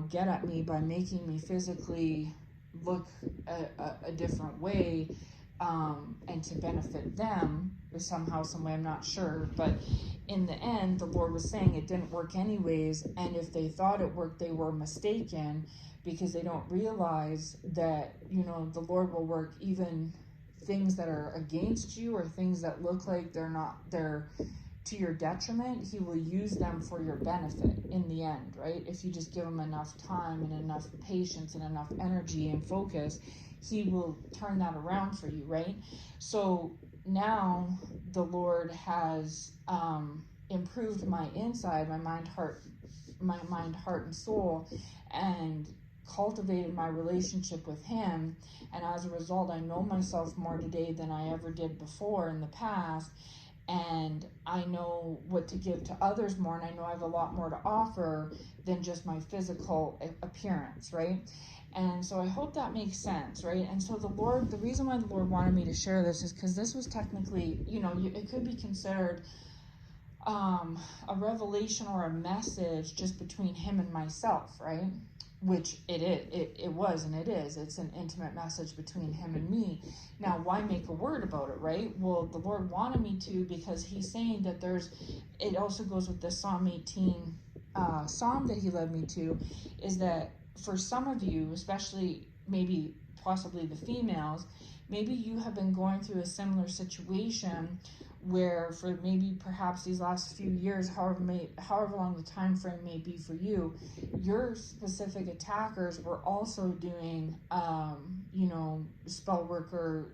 Speaker 1: get at me by making me physically look a different way, and to benefit them somehow, some way, I'm not sure. But in the end, the Lord was saying it didn't work anyways, and if they thought it worked, they were mistaken, because they don't realize that, the Lord will work even things that are against you, or things that look like they're to your detriment. He will use them for your benefit in the end, right? If you just give him enough time and enough patience and enough energy and focus, he will turn that around for you, right? So now the Lord has improved my inside, my mind, heart, and soul, and cultivated my relationship with him. And as a result, I know myself more today than I ever did before in the past. And I know what to give to others more, and I know I have a lot more to offer than just my physical appearance, right? And so I hope that makes sense, right? And so the reason why the Lord wanted me to share this is because this was technically, it could be considered a revelation or a message just between him and myself, right? which it was and it is. It's an intimate message between him and me. Now, why make a word about it, right? Well, the Lord wanted me to, because he's saying that it also goes with the Psalm 18 psalm that he led me to, is that for some of you, especially maybe possibly the females, maybe you have been going through a similar situation where for maybe perhaps these last few years, however long the time frame may be for you, your specific attackers were also doing, spell work or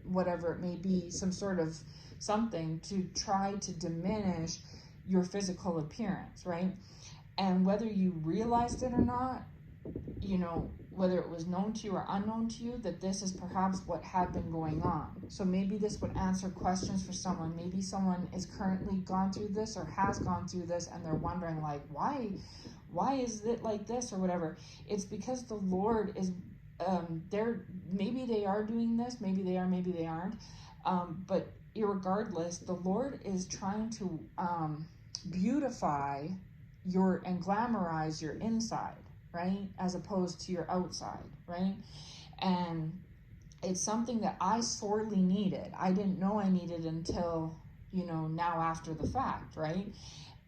Speaker 1: whatever it may be, some sort of something to try to diminish your physical appearance, right? And whether you realized it or not, whether it was known to you or unknown to you, that this is perhaps what had been going on. So maybe this would answer questions for someone. Maybe someone is currently gone through this or has gone through this, and they're wondering, like, why is it like this or whatever. It's because the Lord is maybe they are doing this, maybe they are, maybe they aren't, but irregardless, the Lord is trying to beautify and glamorize your inside, right, as opposed to your outside, right? And it's something that I sorely needed. I didn't know I needed until, now after the fact, right?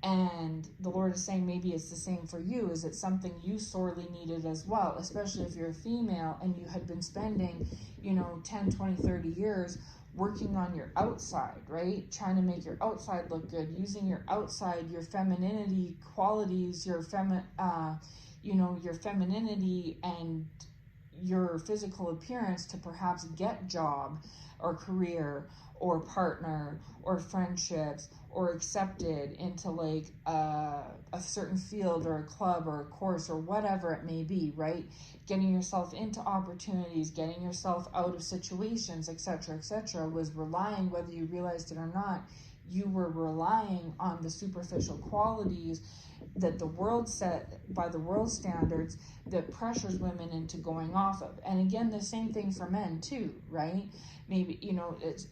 Speaker 1: And the Lord is saying maybe it's the same for you. Is it something you sorely needed as well, especially if you're a female and you had been spending, 10, 20, 30 years working on your outside, right? Trying to make your outside look good, using your outside, your femininity qualities, your femininity and your physical appearance to perhaps get job or career or partner or friendships or accepted into like a certain field or a club or a course or whatever it may be, right? Getting yourself into opportunities, getting yourself out of situations, etc., was relying, whether you realized it or not, you were relying on the superficial qualities that the world set by the world standards that pressures women into going off of. And again, the same thing for men too, right? Maybe,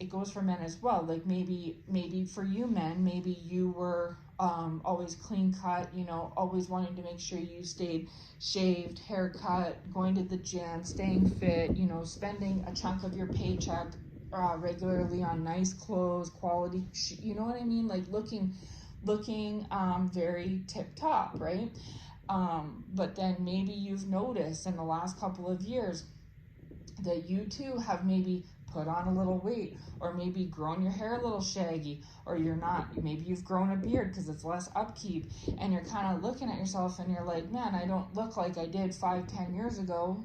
Speaker 1: it goes for men as well. Like maybe for you men, maybe you were always clean cut, always wanting to make sure you stayed shaved, haircut, going to the gym, staying fit, spending a chunk of your paycheck regularly on nice clothes, quality, you know what I mean? Like looking very tip top, right? But then maybe you've noticed in the last couple of years that you too have maybe put on a little weight, or maybe grown your hair a little shaggy, or maybe you've grown a beard because it's less upkeep, and you're kind of looking at yourself and you're like, man, I don't look like I did 5-10 years ago,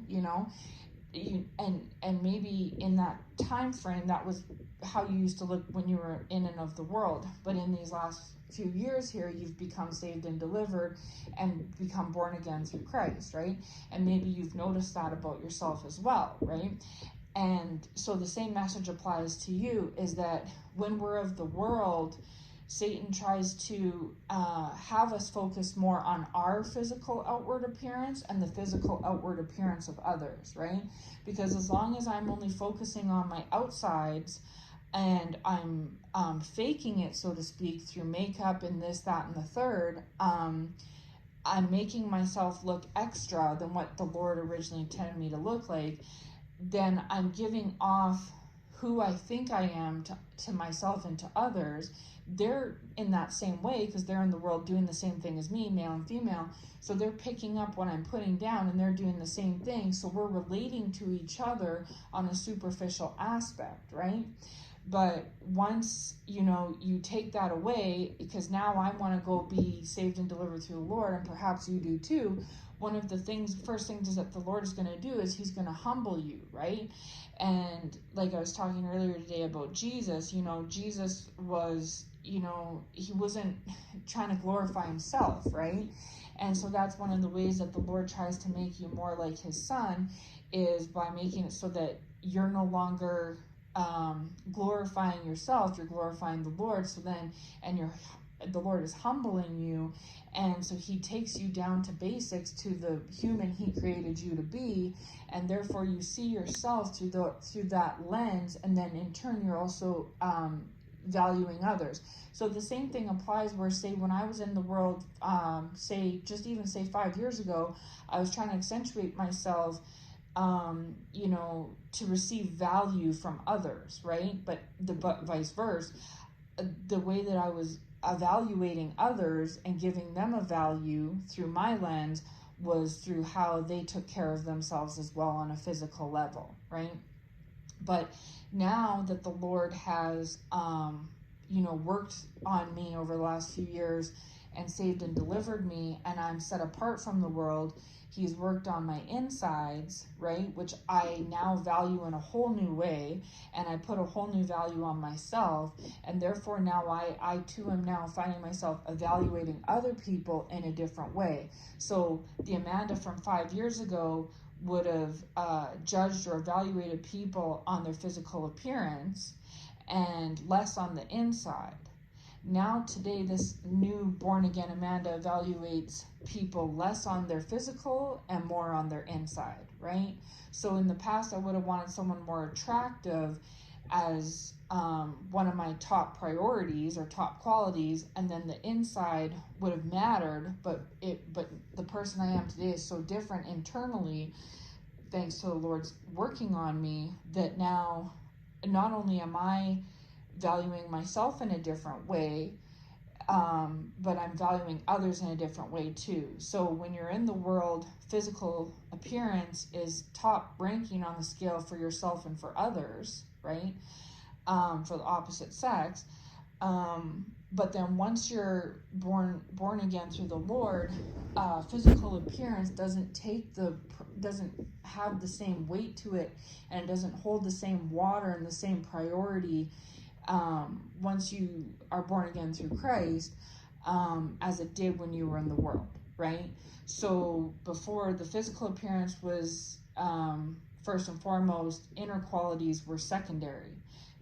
Speaker 1: and maybe in that time frame that was how you used to look when you were in and of the world. But in these last few years here, you've become saved and delivered and become born again through Christ, right? And maybe you've noticed that about yourself as well, right? And so the same message applies to you, is that when we're of the world, Satan tries to have us focus more on our physical outward appearance and the physical outward appearance of others, right? Because as long as I'm only focusing on my outsides and I'm faking it, so to speak, through makeup and this, that, and the third, I'm making myself look extra than what the Lord originally intended me to look like, then I'm giving off who I think I am to myself and to others. They're in that same way because they're in the world doing the same thing as me, male and female. So they're picking up what I'm putting down and they're doing the same thing. So we're relating to each other on a superficial aspect, right? But once, you take that away, because now I want to go be saved and delivered through the Lord, and perhaps you do too, one of the first things that the Lord is going to do is he's going to humble you, right? And like I was talking earlier today about Jesus, Jesus was, he wasn't trying to glorify himself, right? And so that's one of the ways that the Lord tries to make you more like his son, is by making it so that you're no longer glorifying yourself, you're glorifying the Lord. So then, the Lord is humbling you, and so he takes you down to basics, to the human he created you to be, and therefore you see yourself through that lens, and then in turn you're also valuing others. So the same thing applies where, say, when I was in the world, say 5 years ago, I was trying to accentuate myself, to receive value from others, right? But vice versa, the way that I was evaluating others and giving them a value through my lens was through how they took care of themselves as well on a physical level, right? But now that the Lord has, worked on me over the last few years and saved and delivered me, and I'm set apart from the world, He's worked on my insides, right? Which I now value in a whole new way, and I put a whole new value on myself, and therefore now I too am now finding myself evaluating other people in a different way. So the Amanda from 5 years ago would have judged or evaluated people on their physical appearance and less on the inside. Now today, this new born-again Amanda evaluates people less on their physical and more on their inside, right? So in the past, I would have wanted someone more attractive as one of my top priorities or top qualities, and then the inside would have mattered, but the person I am today is so different internally, thanks to the Lord's working on me, that now not only am I valuing myself in a different way, but I'm valuing others in a different way too. So when you're in the world, physical appearance is top ranking on the scale for yourself and for others, right? For the opposite sex. But then once you're born again through the Lord, physical appearance doesn't have the same weight to it, and it doesn't hold the same water and the same priority once you are born again through Christ, as it did when you were in the world, right? So before, the physical appearance was first and foremost, inner qualities were secondary.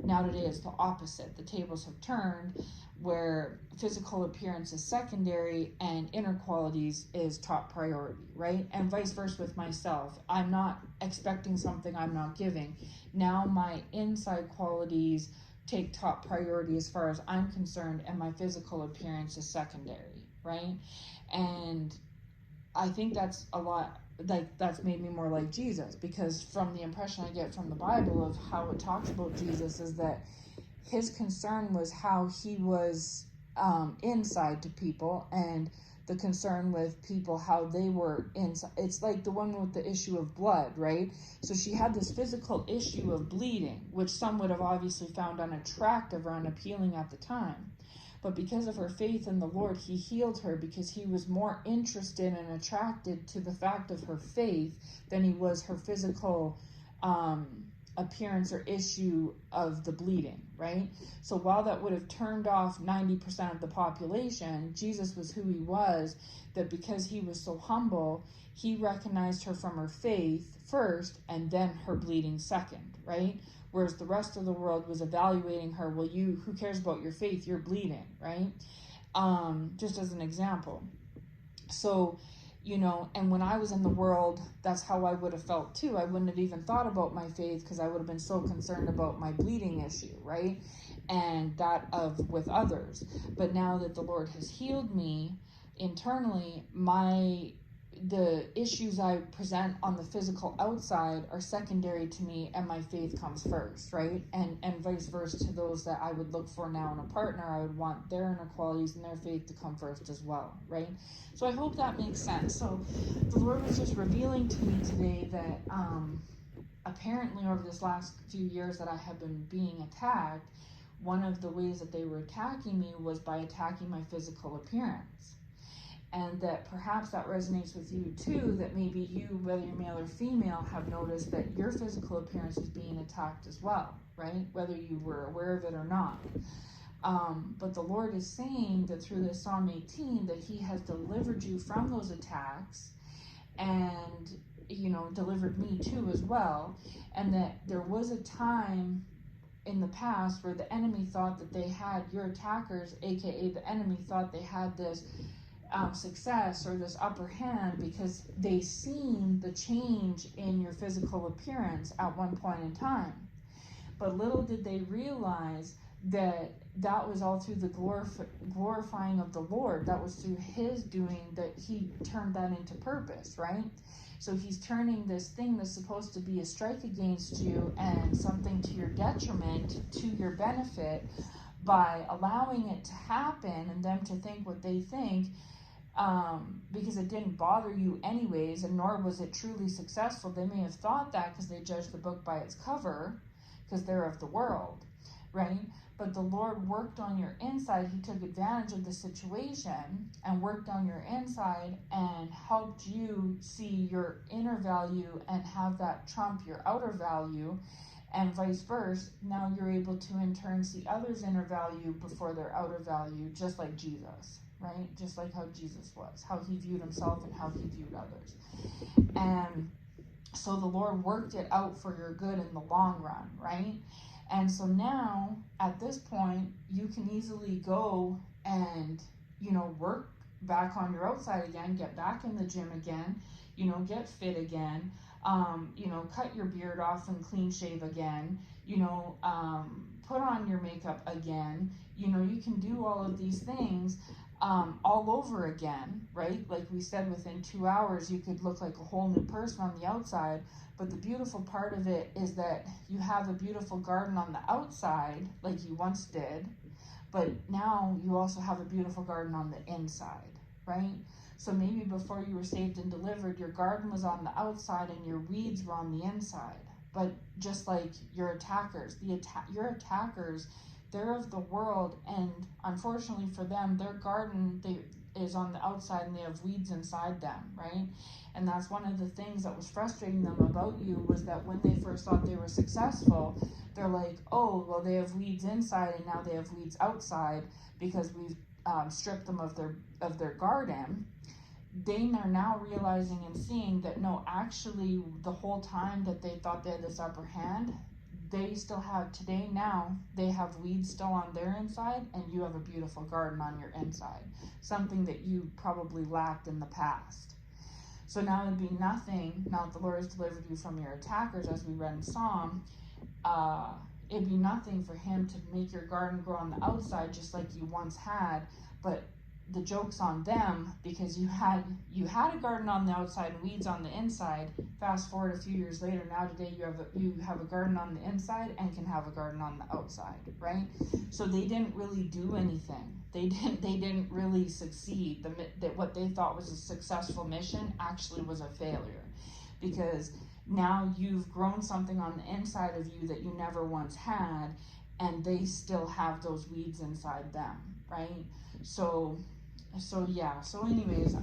Speaker 1: Now today it's the opposite. The tables have turned, where physical appearance is secondary and inner qualities is top priority, right? And vice versa with myself. I'm not expecting something I'm not giving. Now my inside qualities take top priority as far as I'm concerned, and my physical appearance is secondary, right? And I think that's a lot, like, that's made me more like Jesus, because from the impression I get from the Bible of how it talks about Jesus is that his concern was how he was inside to people, and the concern with people how they were inside. It's like the one with the issue of blood, right? So she had this physical issue of bleeding, which some would have obviously found unattractive or unappealing at the time. But because of her faith in the Lord, he healed her, because he was more interested and attracted to the fact of her faith than he was her physical appearance or issue of the bleeding, right? So while that would have turned off 90% of the population, Jesus was who he was, that because he was so humble, he recognized her from her faith first and then her bleeding second, right? Whereas the rest of the world was evaluating her, well, who cares about your faith? You're bleeding, right? Just as an example. So, and when I was in the world, that's how I would have felt too. I wouldn't have even thought about my faith, because I would have been so concerned about my bleeding issue, right? And that with others. But now that the Lord has healed me internally, the issues I present on the physical outside are secondary to me, and my faith comes first, right? And vice versa to those that I would look for now in a partner. I would want their inner qualities and their faith to come first as well, right? So I hope that makes sense. So the Lord was just revealing to me today that apparently over this last few years that I have been being attacked, one of the ways that they were attacking me was by attacking my physical appearance. And that perhaps that resonates with you too, that maybe you, whether you're male or female, have noticed that your physical appearance is being attacked as well, right? Whether you were aware of it or not. But the Lord is saying that through this Psalm 18, that he has delivered you from those attacks, and, delivered me too as well. And that there was a time in the past where the enemy thought that they had, your attackers, aka the enemy, thought they had this success or this upper hand because they seen the change in your physical appearance at one point in time. But little did they realize that was all through the glorifying of the Lord. That was through his doing that he turned that into purpose, right? So he's turning this thing that's supposed to be a strike against you and something to your detriment to your benefit by allowing it to happen and them to think what they think, because it didn't bother you anyways, and nor was it truly successful. They may have thought that because they judged the book by its cover, because they're of the world, right? But the Lord worked on your inside. He took advantage of the situation and worked on your inside and helped you see your inner value and have that trump your outer value, and vice versa. Now you're able to in turn see others' inner value before their outer value, just like Jesus, right? Just like how Jesus was, how he viewed himself and how he viewed others. And so the Lord worked it out for your good in the long run, right? And so now, at this point, you can easily go and, work back on your outside again, get back in the gym again, get fit again, cut your beard off and clean shave again, put on your makeup again. You can do all of these things all over again, right? Like we said, within 2 hours, you could look like a whole new person on the outside. But the beautiful part of it is that you have a beautiful garden on the outside, like you once did, but now you also have a beautiful garden on the inside, right? So maybe before you were saved and delivered, your garden was on the outside and your weeds were on the inside. But just like your attackers, your attackers, they're of the world, and unfortunately for them, their garden is on the outside and they have weeds inside them, right? And that's one of the things that was frustrating them about you, was that when they first thought they were successful, they're like, oh, well, they have weeds inside and now they have weeds outside because we've stripped them of their garden. They are now realizing and seeing that no, actually, the whole time that they thought they had this upper hand, they still have today. Now they have weeds still on their inside, and you have a beautiful garden on your inside, something that you probably lacked in the past. So now it'd be nothing, now that the Lord has delivered you from your attackers, as we read in Psalm, it'd be nothing for him to make your garden grow on the outside just like you once had, but the joke's on them, because you had a garden on the outside and weeds on the inside. Fast forward a few years later, now today you have a garden on the inside and can have a garden on the outside, right? So they didn't really do anything. They didn't really succeed. That what they thought was a successful mission actually was a failure, because now you've grown something on the inside of you that you never once had, and they still have those weeds inside them, right? So anyways,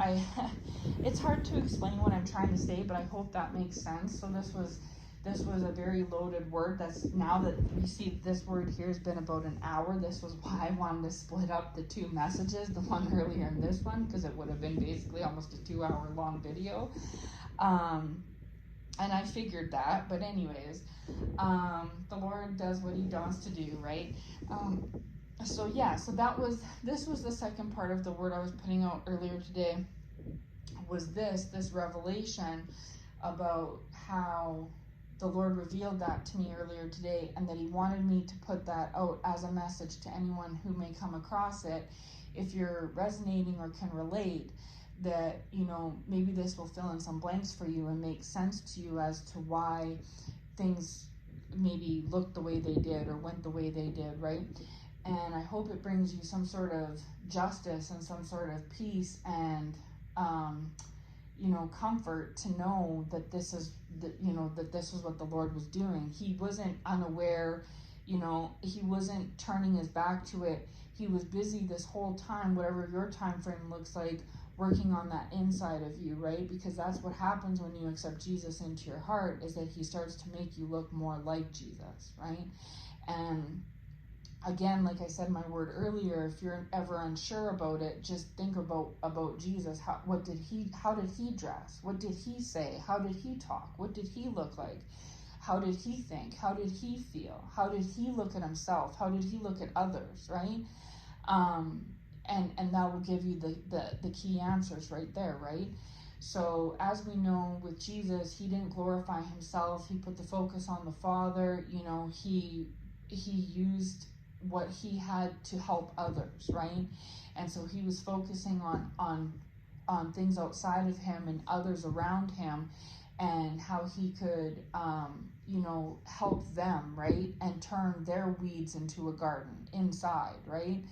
Speaker 1: it's hard to explain what I'm trying to say, but I hope that makes sense. So this was a very loaded word. That's, now that you see this word here has been about an hour, this was why I wanted to split up the two messages, the one earlier and this one, because it would have been basically almost a 2-hour long video. And I figured that, but anyways, the Lord does what he wants to do, right? So this was the second part of the word I was putting out earlier today, was this revelation about how the Lord revealed that to me earlier today, and that he wanted me to put that out as a message to anyone who may come across it. If you're resonating or can relate, that, maybe this will fill in some blanks for you and make sense to you as to why things maybe looked the way they did or went the way they did, right? And I hope it brings you some sort of justice and some sort of peace and, comfort to know that this is, that this is what the Lord was doing. He wasn't unaware, he wasn't turning his back to it. He was busy this whole time, whatever your time frame looks like, working on that inside of you, right? Because that's what happens when you accept Jesus into your heart, is that he starts to make you look more like Jesus, right? And again, like I said in my word earlier, if you're ever unsure about it, just think about Jesus. How did he dress? What did he say? How did he talk? What did he look like? How did he think? How did he feel? How did he look at himself? How did he look at others, right? And that will give you the key answers right there, right? So as we know with Jesus, he didn't glorify himself. He put the focus on the Father. He used what he had to help others, right? And so he was focusing on things outside of him and others around him, and how he could help them, right? And turn their weeds into a garden inside, right?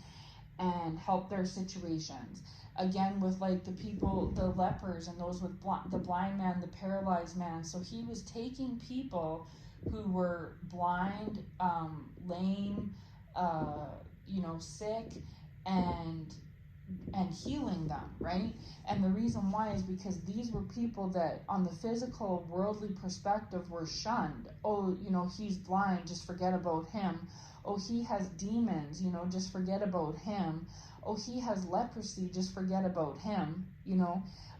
Speaker 1: And help their situations. Again, with like the people, the lepers and those with the blind man, the paralyzed man. So he was taking people who were blind, lame, sick, and healing them, right? And the reason why is because these were people that on the physical worldly perspective were shunned. Oh, he's blind, just forget about him. Oh, he has demons, just forget about him. Oh, he has leprosy, just forget about him,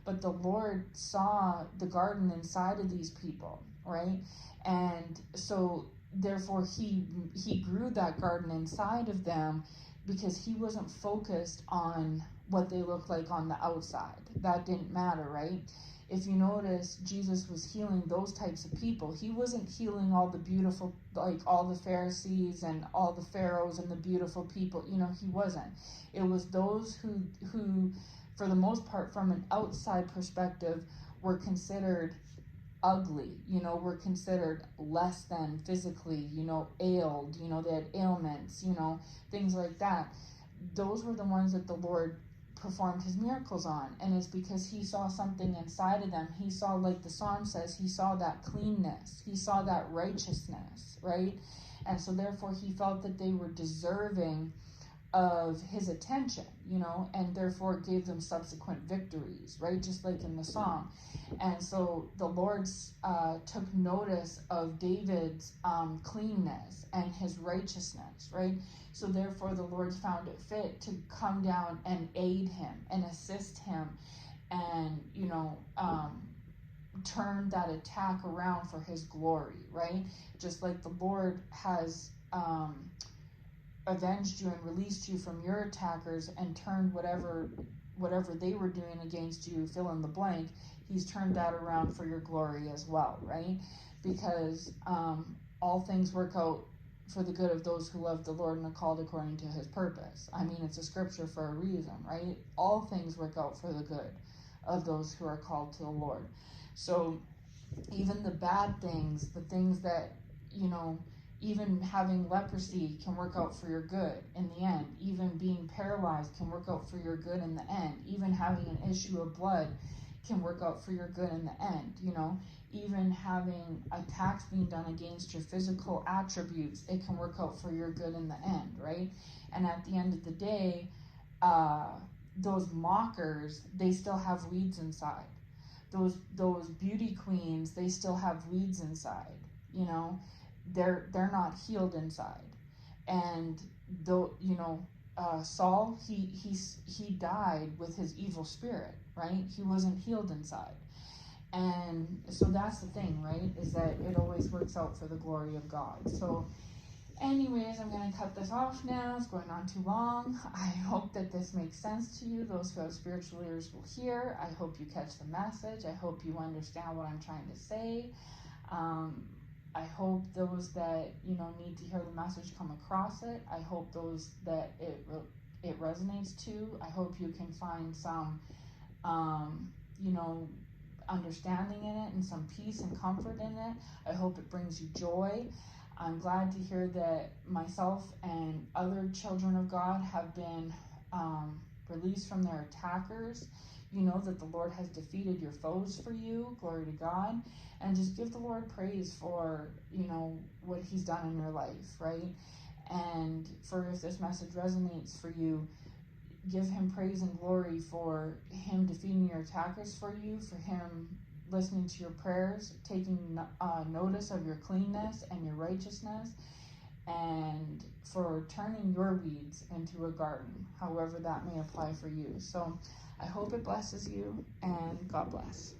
Speaker 1: But the Lord saw the garden inside of these people, right? And so therefore he grew that garden inside of them, because he wasn't focused on what they looked like on the outside. That didn't matter, right? If you notice, Jesus was healing those types of people. He wasn't healing all the beautiful, like all the Pharisees and all the pharaohs and the beautiful people. He wasn't. It was those who, for the most part, from an outside perspective, were considered ugly, were considered less than physically, ailed, they had ailments, things like that. Those were the ones that the Lord performed his miracles on. And it's because he saw something inside of them. He saw, like the Psalm says, he saw that cleanness, he saw that righteousness, right? And so therefore he felt that they were deserving of his attention, and therefore gave them subsequent victories, right? Just like in the Psalm. And so the Lord took notice of David's cleanness and his righteousness, right? So therefore the Lord found it fit to come down and aid him and assist him, and turn that attack around for his glory, right? Just like the Lord has avenged you and released you from your attackers and turned whatever they were doing against you, fill in the blank, he's turned that around for your glory as well, right? Because all things work out for the good of those who love the Lord and are called according to his purpose. I mean, it's a scripture for a reason, right? All things work out for the good of those who are called to the Lord. So even the bad things, the things that, even having leprosy can work out for your good in the end. Even being paralyzed can work out for your good in the end. Even having an issue of blood can work out for your good in the end, Even having attacks being done against your physical attributes, it can work out for your good in the end, right? And at the end of the day, those mockers, they still have weeds inside. Those beauty queens, they still have weeds inside, they're not healed inside. And though Saul, he died with his evil spirit, right? He wasn't healed inside. And so that's the thing, right? Is that it always works out for the glory of God. So anyways, I'm going to cut this off now. It's going on too long. I hope that this makes sense to you. Those who have spiritual ears will hear. I hope you catch the message. I hope you understand what I'm trying to say. I hope those that, need to hear the message come across it. I hope those that it resonates to. I hope you can find some, understanding in it and some peace and comfort in it. I hope it brings you joy. I'm glad to hear that myself and other children of God have been released from their attackers. You know that the Lord has defeated your foes for you. Glory to God. And just give the Lord praise for, what he's done in your life, right? And for if this message resonates for you, give him praise and glory for him defeating your attackers for you, for him listening to your prayers, taking notice of your cleanness and your righteousness, and for turning your weeds into a garden, however that may apply for you. So I hope it blesses you, and God bless.